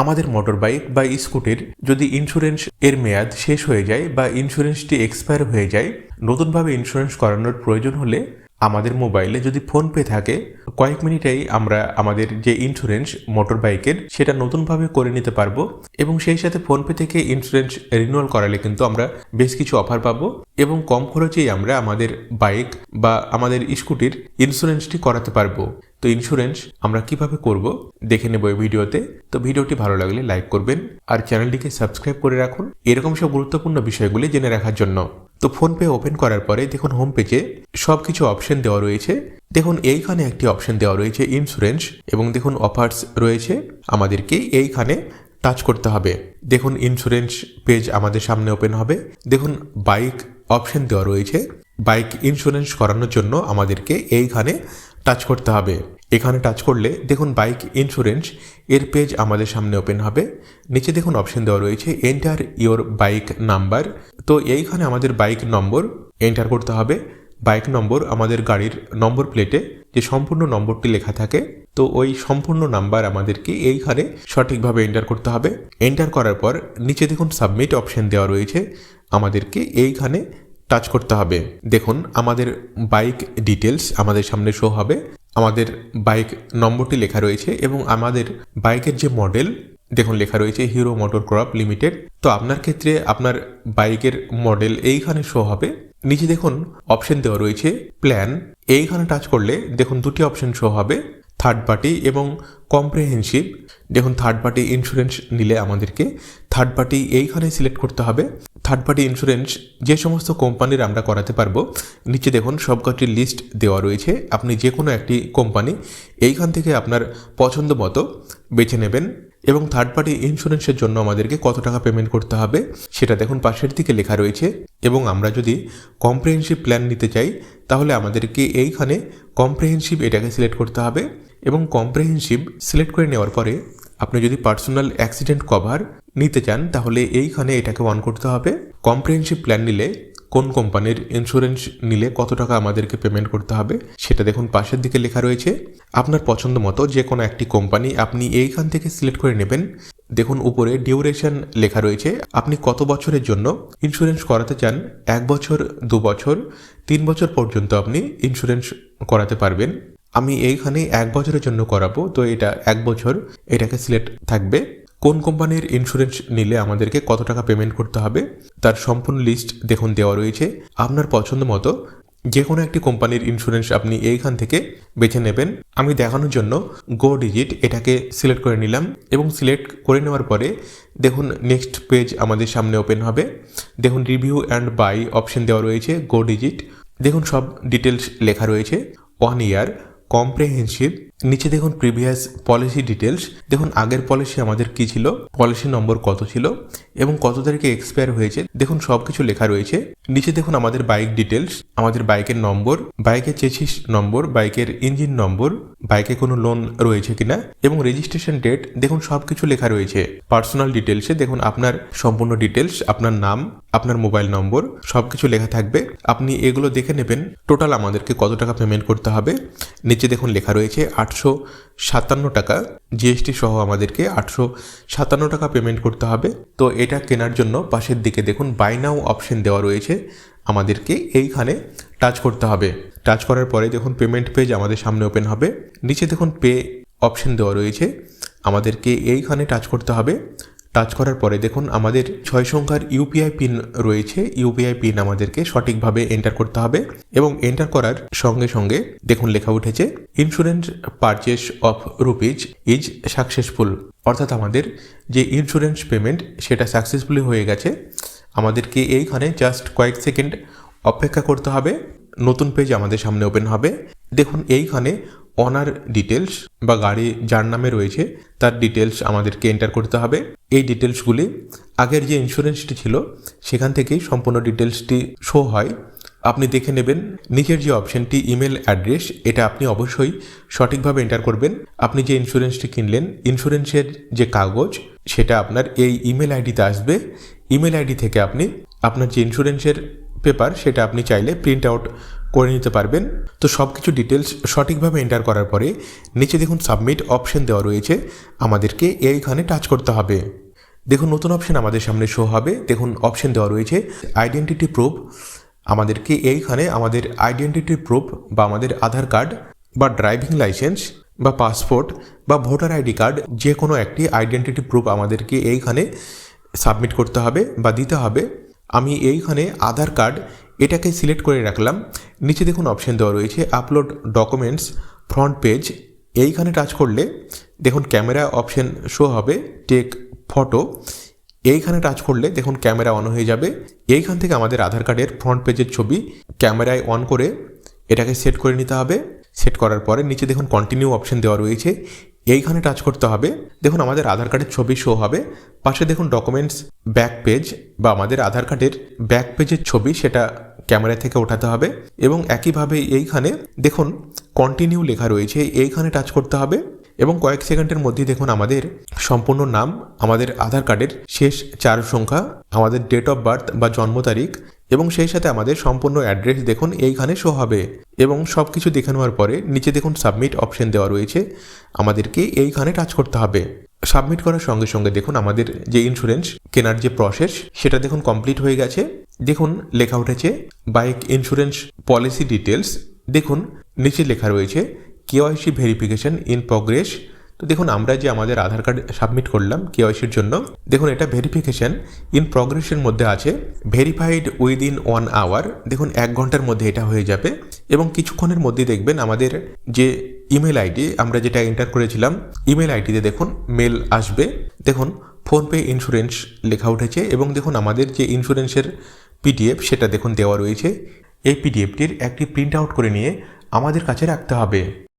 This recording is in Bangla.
আমাদের মোটর বাইক বা স্কুটির যদি ইন্স্যুরেন্স এর মেয়াদ শেষ হয়ে যায় বা ইন্স্যুরেন্সটি এক্সপায়ার হয়ে যায়, নতুনভাবে ইন্স্যুরেন্স করানোর প্রয়োজন হলে আমাদের মোবাইলে যদি ফোনপে থাকে, কয়েক মিনিটেই আমরা আমাদের যে ইন্স্যুরেন্স মোটর বাইকের সেটা নতুনভাবে করে নিতে পারবো। এবং সেই সাথে ফোনপে থেকে ইন্স্যুরেন্স রিনিউয়াল করালে কিন্তু আমরা বেশ কিছু অফার পাবো এবং কম খরচেই আমরা আমাদের বাইক বা আমাদের স্কুটির ইন্স্যুরেন্সটি করাতে পারবো। তো ইন্স্যুরেন্স আমরা কিভাবে করব দেখে নেব এই ভিডিওতে। তো ভিডিওটি ভালো লাগলে লাইক করবেন আর চ্যানেলটিকে সাবস্ক্রাইব করে রাখুন এরকম সব গুরুত্বপূর্ণ বিষয়গুলি জেনে রাখার জন্য। তো ফোনপে ওপেন করার পরে দেখুন হোম পেজে সব কিছু অপশন দেওয়া রয়েছে। দেখুন এইখানে একটি অপশন দেওয়া রয়েছে ইন্স্যুরেন্স এবং দেখুন অফার্স রয়েছে, আমাদেরকে এইখানে টাচ করতে হবে। দেখুন ইন্স্যুরেন্স পেজ আমাদের সামনে ওপেন হবে। দেখুন বাইক অপশন দেওয়া রয়েছে, বাইক ইন্স্যুরেন্স করানোর জন্য আমাদেরকে এইখানে টাচ করতে হবে। এখানে টাচ করলে দেখুন বাইক ইন্স্যুরেন্স এর পেজ আমাদের সামনে ওপেন হবে। নিচে দেখুন অপশন দেওয়া রয়েছে এন্টার ইওর বাইক নাম্বার। তো এইখানে আমাদের বাইক নম্বর এন্টার করতে হবে। বাইক নম্বর আমাদের গাড়ির নম্বর প্লেটে যে সম্পূর্ণ নম্বরটি লেখা থাকে, তো ওই সম্পূর্ণ নাম্বার আমাদেরকে এইখানে সঠিকভাবে এন্টার করতে হবে। এন্টার করার পর নিচে দেখুন সাবমিট অপশন দেওয়া রয়েছে, আমাদেরকে এইখানে টাচ করতে হবে। দেখুন আমাদের বাইক ডিটেলস আমাদের সামনে শো হবে, আমাদের বাইক নম্বরটি লেখা রয়েছে এবং আমাদের বাইকের যে মডেল দেখুন লেখা রয়েছে হিরো মোটরক্রপ লিমিটেড। তো আপনার ক্ষেত্রে আপনার বাইকের মডেল এইখানে শো হবে। নিচে দেখুন অপশন দেওয়া রয়েছে প্ল্যান, এইখানে টাচ করলে দেখুন দুটি অপশন শো হবে, থার্ড পার্টি এবং কম্প্রিহেনসিভ। দেখুন থার্ড পার্টি ইন্স্যুরেন্স নিলে আমাদেরকে থার্ড পার্টি এইখানে সিলেক্ট করতে হবে। থার্ড পার্টি ইন্স্যুরেন্স যে সমস্ত কোম্পানির আমরা করাতে পারবো, নিচে দেখুন সবকটির লিস্ট দেওয়া রয়েছে। আপনি যে কোনো একটি কোম্পানি এইখান থেকে আপনার পছন্দ মতো বেছে নেবেন এবং থার্ড পার্টি ইন্স্যুরেন্সের জন্য আমাদেরকে কত টাকা পেমেন্ট করতে হবে সেটা দেখুন পাশের দিকে লেখা রয়েছে। এবং আমরা যদি কম্প্রিহেনসিভ প্ল্যান নিতে চাই তাহলে আমাদেরকে এইখানে কম্প্রিহেনসিভ এটাকে সিলেক্ট করতে হবে এবং কম্প্রিহেনসিভ সিলেক্ট করে নেওয়ার পরে আপনি যদি পার্সোনাল অ্যাক্সিডেন্ট কভার নিতে চান তাহলে এইখানে এটাকে অন করতে হবে। কম্প্রিহেনসিভ প্ল্যান নিলে কোন কোম্পানির ইন্স্যুরেন্স নিলে কত টাকা আমাদেরকে পেমেন্ট করতে হবে সেটা দেখুন পাশের দিকে লেখা রয়েছে। আপনার পছন্দ মতো যে কোনো একটি কোম্পানি আপনি এইখান থেকে সিলেক্ট করে নেবেন। দেখুন উপরে ডিউরেশন লেখা রয়েছে, আপনি কত বছরের জন্য ইন্স্যুরেন্স করাতে চান। 1 বছর, 2 বছর, 3 বছর পর্যন্ত আপনি ইন্স্যুরেন্স করাতে পারবেন। আমি এইখানে 1 বছরের জন্য করাবো, তো এটা 1 বছর এটাকে সিলেক্ট থাকবে। কোন কোম্পানির ইন্স্যুরেন্স নিলে আমাদেরকে কত টাকা পেমেন্ট করতে হবে তার সম্পূর্ণ লিস্ট দেখুন দেওয়া রয়েছে। আপনার পছন্দ মতো যে কোনো একটি কোম্পানির ইন্স্যুরেন্স আপনি এইখান থেকে বেছে নেবেন। আমি দেখানোর জন্য গো ডিজিট এটাকে সিলেক্ট করে নিলাম এবং সিলেক্ট করে নেওয়ার পরে দেখুন নেক্সট পেজ আমাদের সামনে ওপেন হবে। দেখুন রিভিউ অ্যান্ড বাই অপশন দেওয়া রয়েছে, গো ডিজিট। দেখুন সব ডিটেলস লেখা রয়েছে, 1 ইয়ার, কম্প্রিহেনসিভ। নিচে দেখুন প্রিভিয়াস পলিসি ডিটেলস। দেখুন আগের পলিসি আমাদের কি ছিল, পলিসি নম্বর কত ছিল এবং কত তারিখে এক্সপায়ার হয়েছে দেখুন সব কিছু লেখা রয়েছে। নিচে দেখুন আমাদের বাইক ডিটেলস, আমাদের বাইকের নম্বর, বাইকের চেসিস নম্বর, বাইকের ইঞ্জিন নম্বর, বাইকে কোনো লোন রয়েছে কিনা এবং রেজিস্ট্রেশন ডেট দেখুন সব কিছু লেখা রয়েছে। পার্সোনাল ডিটেলসে দেখুন আপনার সম্পূর্ণ ডিটেলস, আপনার নাম, আপনার মোবাইল নম্বর সব কিছু লেখা থাকবে। আপনি এগুলো দেখে নেবেন টোটাল আমাদেরকে কত টাকা পেমেন্ট করতে হবে। নিচে দেখুন লেখা রয়েছে 857 টাকা, জিএসটি সহ আমাদেরকে 857 টাকা পেমেন্ট করতে হবে। তো এটা কেনার জন্য পাশের দিকে দেখুন বাই নাও অপশন দেওয়া রয়েছে, আমাদেরকে এইখানে টাচ করতে হবে। টাচ করার পরে দেখুন পেমেন্ট পেজ আমাদের সামনে ওপেন হবে। নিচে দেখুন পে অপশন দেওয়া রয়েছে, আমাদেরকে এইখানে টাচ করতে হবে। টাচ করার পরে দেখুন আমাদের 6 সংখ্যার ইউপিআই পিন রয়েছে, ইউপিআই পিন আমাদেরকে সঠিকভাবে এন্টার করতে হবে এবং এন্টার করার সঙ্গে সঙ্গে দেখুন লেখা উঠেছে insurance purchase of rupees is successful. অর্থাৎ আমাদের যে ইন্স্যুরেন্স পেমেন্ট সেটা সাকসেসফুলি হয়ে গেছে। আমাদেরকে এইখানে জাস্ট কয়েক সেকেন্ড অপেক্ষা করতে হবে, নতুন পেজ আমাদের সামনে ওপেন হবে। দেখুন এইখানে অনার ডিটেলস বা গাড়ি যার নামে রয়েছে তার ডিটেলস আমাদেরকে এন্টার করতে হবে। এই ডিটেলসগুলি আগের যে ইন্স্যুরেন্সটি ছিল সেখান থেকেই সম্পূর্ণ ডিটেলসটি শো হয়, আপনি দেখে নেবেন। নিচের যে অপশনটি ইমেল অ্যাড্রেস, এটা আপনি অবশ্যই সঠিকভাবে এন্টার করবেন। আপনি যে ইন্স্যুরেন্সটি কিনলেন, ইন্স্যুরেন্সের যে কাগজ সেটা আপনার এই ইমেল আইডিতে আসবে। ইমেল আইডি থেকে আপনি আপনার যে ইন্স্যুরেন্সের পেপার সেটা আপনি চাইলে প্রিন্ট আউট করে নিতে পারবেন। তো সব কিছু ডিটেলস সঠিকভাবে এন্টার করার পরে নিচে দেখুন সাবমিট অপশন দেওয়া রয়েছে, আমাদেরকে এইখানে টাচ করতে হবে। দেখুন নতুন অপশন আমাদের সামনে শো হবে। দেখুন অপশন দেওয়া রয়েছে আইডেন্টিটি প্রুফ। আমাদেরকে এইখানে আমাদের আইডেন্টিটি প্রুফ বা আমাদের আধার কার্ড বা ড্রাইভিং লাইসেন্স বা পাসপোর্ট বা ভোটার আইডি কার্ড যে কোনো একটি আইডেন্টিটি প্রুফ আমাদেরকে এইখানে সাবমিট করতে হবে বা দিতে হবে। আমি এইখানে আধার কার্ড এটাকে সিলেক্ট করে রাখলাম। নিচে দেখুন অপশন দেওয়া রয়েছে আপলোড ডকুমেন্টস ফ্রন্ট পেজ। এইখানে টাচ করলে দেখুন ক্যামেরা অপশন শো হবে, টেক ফটো। এইখানে টাচ করলে দেখুন ক্যামেরা অন হয়ে যাবে। এইখান থেকে আমাদের আধার কার্ডের ফ্রন্ট পেজের ছবি ক্যামেরায় অন করে এটাকে সেট করে নিতে হবে। সেট করার পরে নিচে দেখুন কন্টিনিউ অপশন দেওয়া রয়েছে, এইখানে টাচ করতে হবে। দেখুন আমাদের আধার কার্ডের ছবি শো হবে। পাশে দেখুন ডকুমেন্টস ব্যাক পেজ বা আমাদের আধার কার্ডের ব্যাক পেজের ছবি সেটা ক্যামেরা থেকে ওঠাতে হবে। এবং একইভাবে এইখানে দেখুন কন্টিনিউ লেখা রয়েছে, এইখানে টাচ করতে হবে। এবং কয়েক সেকেন্ডের মধ্যেই দেখুন আমাদের সম্পূর্ণ নাম, আমাদের আধার কার্ডের শেষ 4 সংখ্যা, আমাদের ডেট অফ বার্থ বা জন্ম তারিখ এবং সেই সাথে আমাদের সম্পূর্ণ অ্যাড্রেস দেখুন এইখানে শো হবে। এবং সব কিছু দেখে নেওয়ার পরে নিচে দেখুন সাবমিট অপশন দেওয়া রয়েছে, আমাদেরকে এইখানে টাচ করতে হবে। সাবমিট করার সঙ্গে সঙ্গে দেখুন আমাদের যে ইন্স্যুরেন্স কেনার যে প্রসেস সেটা দেখুন কমপ্লিট হয়ে গেছে। দেখুন লেখা উঠেছে বাইক ইন্স্যুরেন্স পলিসি ডিটেলস। দেখুন নিচে লেখা রয়েছে কেওয়াইসি ভেরিফিকেশন ইন প্রোগ্রেস। তো দেখুন আমরা যে আমাদের আধার কার্ড সাবমিট করলাম কেওয়াইসির জন্য, দেখুন এটা ভেরিফিকেশন ইন প্রোগ্রেসের মধ্যে আছে, ভেরিফাইড উইদিন 1 আওয়ার। দেখুন 1 ঘন্টার মধ্যে এটা হয়ে যাবে এবং কিছুক্ষণের মধ্যে দেখবেন আমাদের যে ইমেল আইডি আমরা যেটা এন্টার করেছিলাম ইমেল আইডিতে দেখুন মেল আসবে। দেখুন ফোনপে ইন্স্যুরেন্স লেখা উঠেছে এবং দেখুন আমাদের যে ইন্স্যুরেন্সের পিডিএফ সেটা দেখুন দেওয়া রয়েছে। এই পিডিএফটির একটি প্রিন্ট আউট করে নিয়ে আমাদের কাছে রাখতে হবে।